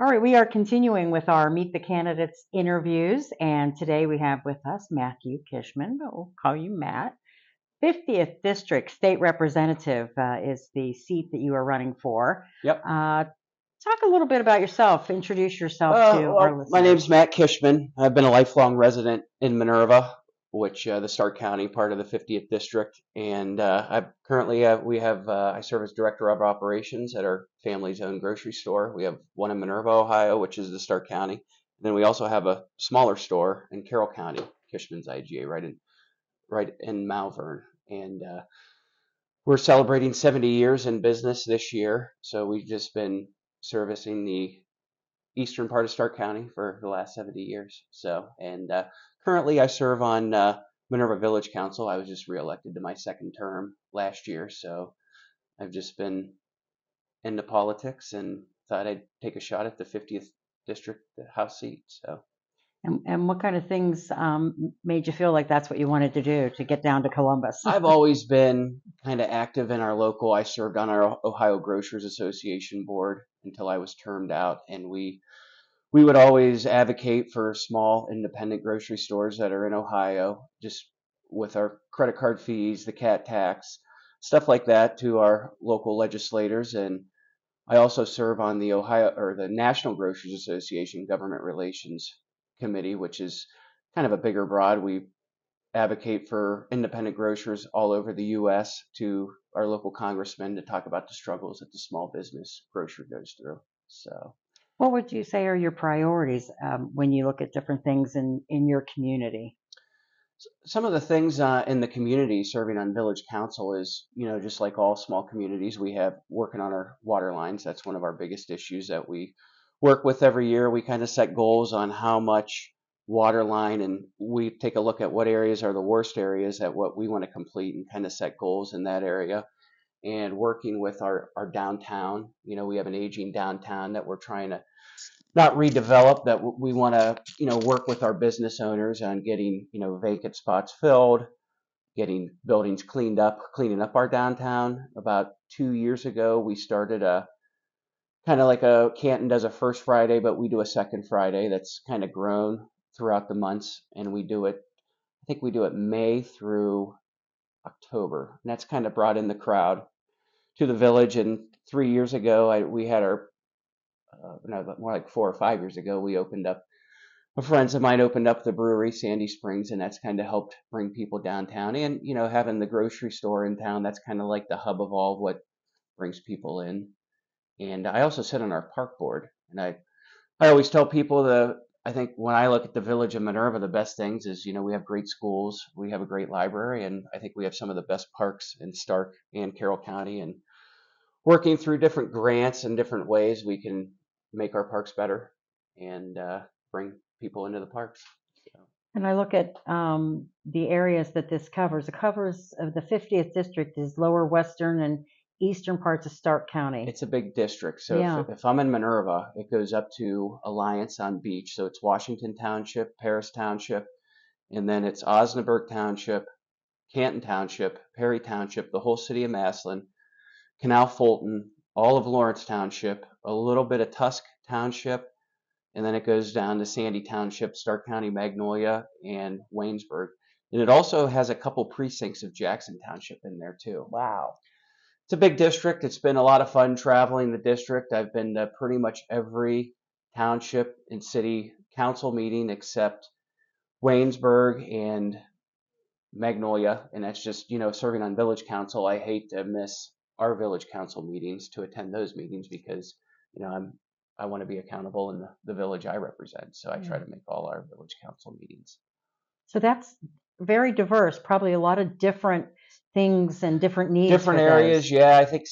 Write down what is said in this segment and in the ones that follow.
All right, we are continuing with our Meet the Candidates interviews, and today we have with us Matthew Kishman, but we'll call you Matt. 50th District State Representative is the seat that you are running for. Yep. Talk a little bit about yourself. Introduce yourself to our listeners. My name's Matt Kishman. I've been a lifelong resident in Minerva, which the Stark County part of the 50th District, and I currently I serve as Director of Operations at our family-owned grocery store. We have one in Minerva, Ohio, which is the Stark County. And then we also have a smaller store in Carroll County, Kishman's IGA, right in Malvern, and we're celebrating 70 years in business this year. So we've just been servicing the eastern part of Stark County for the last 70 years. So, and currently I serve on Minerva Village Council. I was just reelected to my second term last year. So I've just been into politics and thought I'd take a shot at the 50th District House seat. So. And what kind of things made you feel like that's what you wanted to do, to get down to Columbus? I've always been kind of active in our local. I served on our Ohio Grocers Association board until I was termed out, and we would always advocate for small independent grocery stores that are in Ohio, just with our credit card fees, the cat tax, stuff like that, to our local legislators. And I also serve on the the National Grocers Association Government Relations Committee, which is kind of a bigger broad. We advocate for independent grocers all over the U.S. to our local congressmen to talk about the struggles that the small business grocer goes through. So, what would you say are your priorities when you look at different things in your community? some of the things in the community serving on village council is, just like all small communities, we have working on our water lines. That's one of our biggest issues that we work with every year. We kind of set goals on how much water line, and we take a look at what areas are the worst areas at what we want to complete and kind of set goals in that area. And working with our downtown, we have an aging downtown that we're trying to not redevelop, that we want to, work with our business owners on getting, vacant spots filled, getting buildings cleaned up, cleaning up our downtown. About 2 years ago, we started a kind of like a Canton does a first Friday, but we do a second Friday that's kind of grown throughout the months. And I think we do it May through October. And that's kind of brought in the crowd to the village. And 3 years ago, we had no, more like 4 or 5 years ago, friends of mine opened up the brewery, Sandy Springs, and that's kind of helped bring people downtown. And, having the grocery store in town, that's kind of like the hub of all of what brings people in. And I also sit on our park board, and I always tell people I think when I look at the village of Minerva, the best things is, we have great schools, we have a great library, and I think we have some of the best parks in Stark and Carroll County. And working through different grants and different ways we can make our parks better and bring people into the parks. So. And I look at the areas that this covers. It covers the 50th district is lower western and eastern parts of Stark County. It's a big district. So yeah. if I'm in Minerva, it goes up to Alliance on Beach. So it's Washington Township, Paris Township, and then it's Osnaburg Township, Canton Township, Perry Township, the whole city of Massillon, Canal Fulton, all of Lawrence Township, a little bit of Tusk Township, and then it goes down to Sandy Township, Stark County, Magnolia, and Waynesburg. And it also has a couple precincts of Jackson Township in there too. Wow. It's a big district. It's been a lot of fun traveling the district. I've been to pretty much every township and city council meeting except Waynesburg and Magnolia, and that's just, serving on village council. I hate to miss our village council meetings to attend those meetings because, I want to be accountable in the village I represent. So I try to make all our village council meetings. So that's very diverse, probably a lot of different things and different needs. Different areas, yeah. I think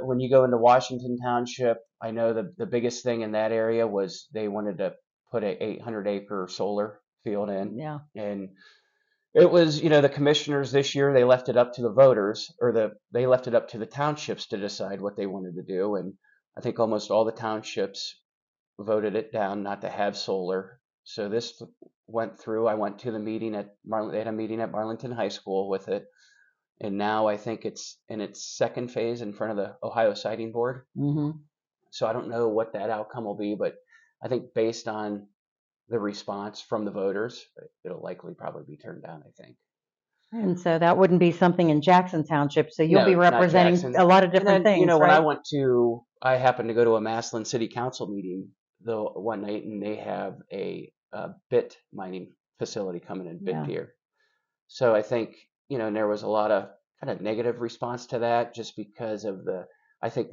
when you go into Washington Township, I know the biggest thing in that area was they wanted to put a 800-acre solar field in. Yeah. And it was, the commissioners this year, they left it up to the voters, they left it up to the townships to decide what they wanted to do. And I think almost all the townships voted it down not to have solar. So this went through. I went to the meeting they had a meeting at Marlington High School with it. And now I think it's in its second phase in front of the Ohio Siting Board. Mm-hmm. So I don't know what that outcome will be, but I think based on the response from the voters, it'll likely probably be turned down, I think. And so that wouldn't be something in Jackson Township. So you'll be No, not representing Jackson. a lot of And different then, things, when right? I happened to go to a Massillon City Council meeting though one night, and they have a bit mining facility coming in Bit Yeah. Pier. So I think, and there was a lot of kind of negative response to that just because of I think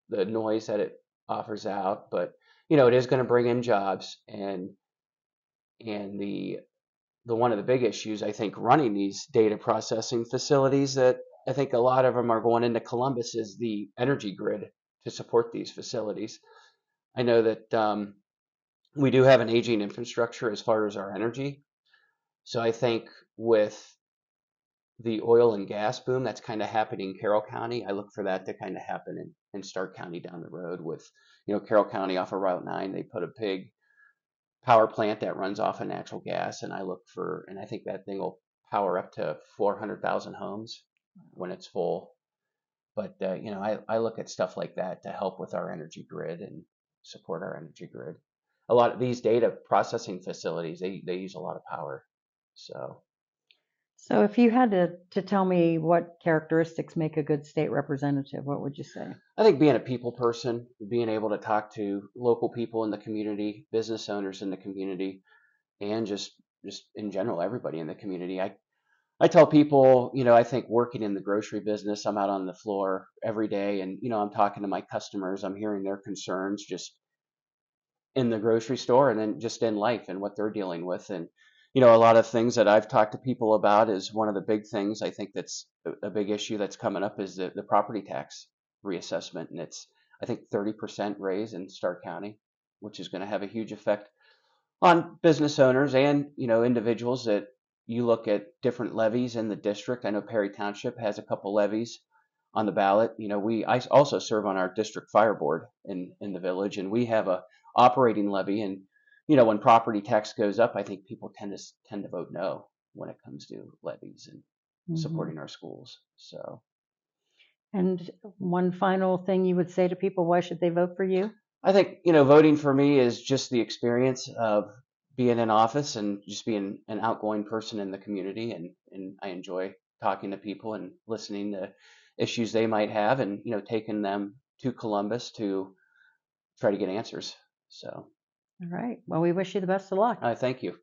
the noise that it offers out, but it is going to bring in jobs, and the one of the big issues I think running these data processing facilities that I think a lot of them are going into Columbus is the energy grid to support these facilities. I know that we do have an aging infrastructure as far as our energy. So I think with the oil and gas boom that's kind of happening in Carroll County, I look for that to kind of happen in Stark County down the road with, Carroll County off of Route 9. They put a big power plant that runs off of natural gas, and I think that thing will power up to 400,000 homes when it's full. But I look at stuff like that to help with our energy grid and support our energy grid. A lot of these data processing facilities, they use a lot of power. So So if you had to tell me what characteristics make a good state representative, what would you say? I think being a people person, being able to talk to local people in the community, business owners in the community, and just in general everybody in the community. I tell people, I think working in the grocery business, I'm out on the floor every day, and I'm talking to my customers, I'm hearing their concerns just in the grocery store and then just in life and what they're dealing with. And a lot of things that I've talked to people about is one of the big things I think that's a big issue that's coming up is the property tax reassessment, and it's I think 30% raise in Stark County, which is going to have a huge effect on business owners and individuals. That you look at different levies in the district. I know Perry Township has a couple levies on the ballot. I also serve on our district fire board in the village, and we have a operating levy. And when property tax goes up, I think people tend to vote no when it comes to levies and Hmm. supporting our schools. So And one final thing you would say to people, why should they vote for you? I think, voting for me is just the experience of being in office and just being an outgoing person in the community. And I enjoy talking to people and listening to issues they might have and, taking them to Columbus to try to get answers. So All right. Well, we wish you the best of luck. thank you.